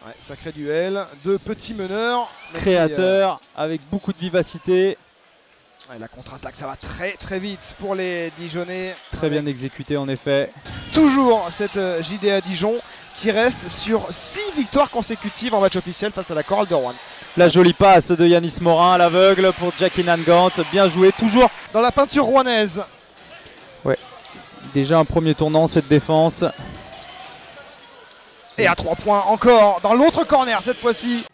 Ouais, sacré duel, deux petits meneurs. Créateurs, avec beaucoup de vivacité. Ouais, la contre-attaque, ça va très vite pour les Dijonnais. Très bien exécuté en effet. Toujours cette JDA Dijon qui reste sur 6 victoires consécutives en match officiel face à la Chorale de Rouen. La jolie passe de Yanis Morin à l'aveugle pour Jackie Nangant. Bien joué, toujours dans la peinture rouennaise. Ouais, déjà un premier tournant cette défense. Et à 3 points encore dans l'autre corner cette fois-ci.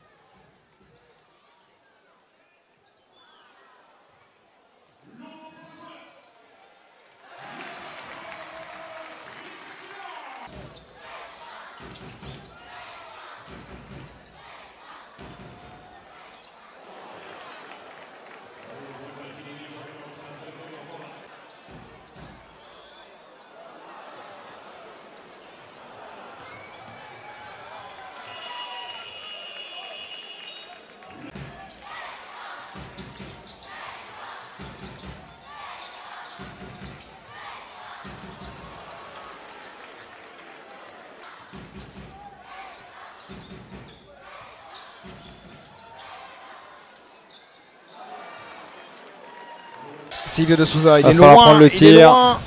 Silvio de Souza, il est loin, le tir.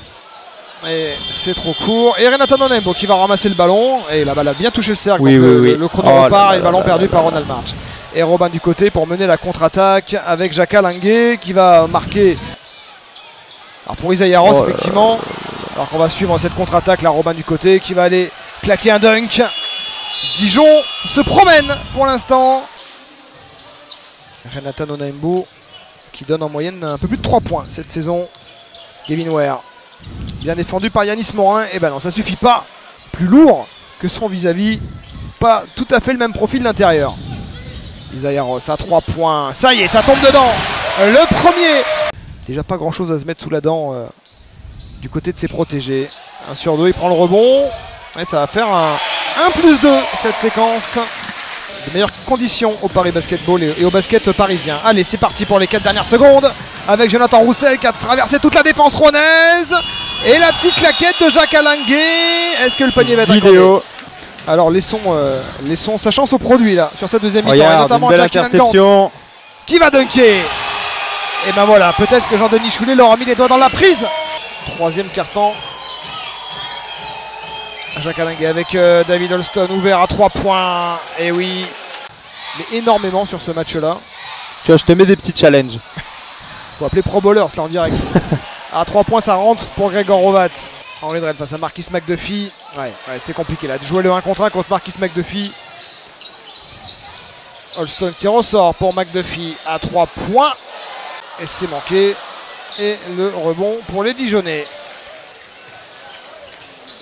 Et c'est trop court. Et Renata Nonembo qui va ramasser le ballon. Et la balle a bien touché le cercle. Oui, Le chrono repart et le ballon perdu par Ronald March. Et Robin du côté pour mener la contre-attaque avec Jaka Linguet qui va marquer. Alors pour Isaïa Ross, effectivement. Alors qu'on va suivre cette contre-attaque, là, Robin du côté qui va aller claquer un dunk. Dijon se promène pour l'instant. Renata Nonembo qui donne en moyenne un peu plus de 3 points cette saison. Kevin Ware, bien défendu par Yanis Morin. Et ben non, ça suffit pas. Plus lourd que son vis-à-vis. Pas tout à fait le même profil d'intérieur. Isaïa Ross à 3 points. Ça y est, ça tombe dedans. Le premier. Déjà pas grand chose à se mettre sous la dent du côté de ses protégés. 1 sur 2, il prend le rebond. Et ça va faire un 1+2 cette séquence. De meilleures conditions au Paris Basketball et au basket parisien. Allez, c'est parti pour les 4 dernières secondes avec Jonathan Roussel qui a traversé toute la défense rouennaise. Et la petite claquette de Jacques Alinguet. Est-ce que le panier va être vidéo? Alors laissons sa chance au produit là sur cette deuxième mi-temps. Et notamment une belle Jackie interception qui va dunker. Et ben voilà, peut-être que Jean-Denis Choulet leur a mis les doigts dans la prise. Troisième carton. Jacques Alinguet avec David Holston ouvert à 3 points. Et oui, mais énormément sur ce match-là. Tu vois, je te mets des petits challenges. Faut appeler Pro Bowlers là en direct. À 3 points, ça rentre pour Gregor Rovat. Henri Drell face à Marquis McDuffie. Ouais, c'était compliqué là de jouer le 1 contre 1 contre Marquis McDuffie. Holston qui ressort pour McDuffie à 3 points. Et c'est manqué. Et le rebond pour les Dijonnais.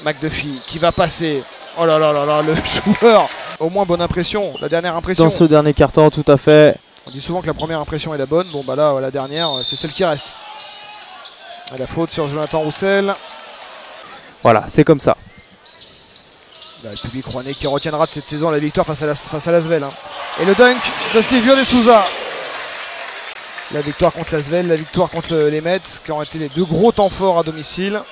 McDuffie qui va passer. Oh là là là là, le joueur. Au moins bonne impression, la dernière impression. Dans ce dernier carton, tout à fait. On dit souvent que la première impression est la bonne. Bon bah là, la dernière, c'est celle qui reste. Et la faute sur Jonathan Roussel. Voilà, c'est comme ça. Bah, le public rouennais qui retiendra de cette saison la victoire face à l'Asvel. Hein. Et le dunk de Silvio de Souza. La victoire contre l'Asvel, la victoire contre les Mets, qui ont été les deux gros temps forts à domicile.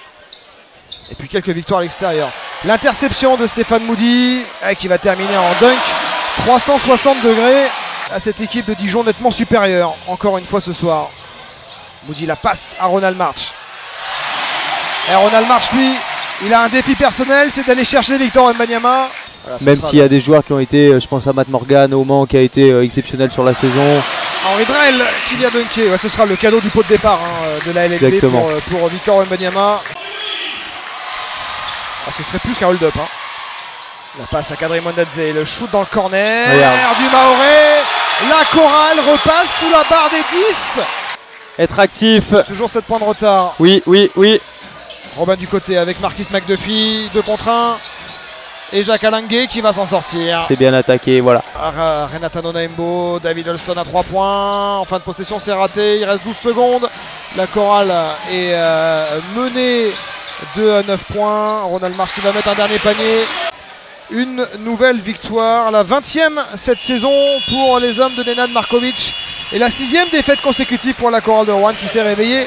Et puis quelques victoires à l'extérieur. L'interception de Stéphane Moody qui va terminer en dunk. 360 degrés à cette équipe de Dijon nettement supérieure. Encore une fois ce soir. Moody la passe à Ronald March. Et Ronald March, lui, il a un défi personnel, c'est d'aller chercher Victor Wembanyama. Voilà, même s'il y a des joueurs qui ont été, je pense à Matt Morgan au Mans qui a été exceptionnel sur la saison. Henri Drell qui vient dunker. Ouais, ce sera le cadeau du pot de départ de la LNB pour Victor Wembanyama. Ah, ce serait plus qu'un hold-up. Hein. La passe à Kadri Mondadze, le shoot dans le corner. Regarde. Du Maoré. La chorale repasse sous la barre des 10. Être actif. Toujours 7 points de retard. Oui. Robin du côté avec Marquis McDuffie, 2 contre 1. Et Jacques Alinguet qui va s'en sortir. C'est bien attaqué, voilà. Renata Nonembo, David Holston à 3 points. En fin de possession, c'est raté. Il reste 12 secondes. La chorale est menée 2 à 9 points. Ronald March qui va mettre un dernier panier. Une nouvelle victoire, la 20e cette saison pour les hommes de Nenad Markovic. Et la 6e défaite consécutive pour la chorale de Rouen qui s'est réveillée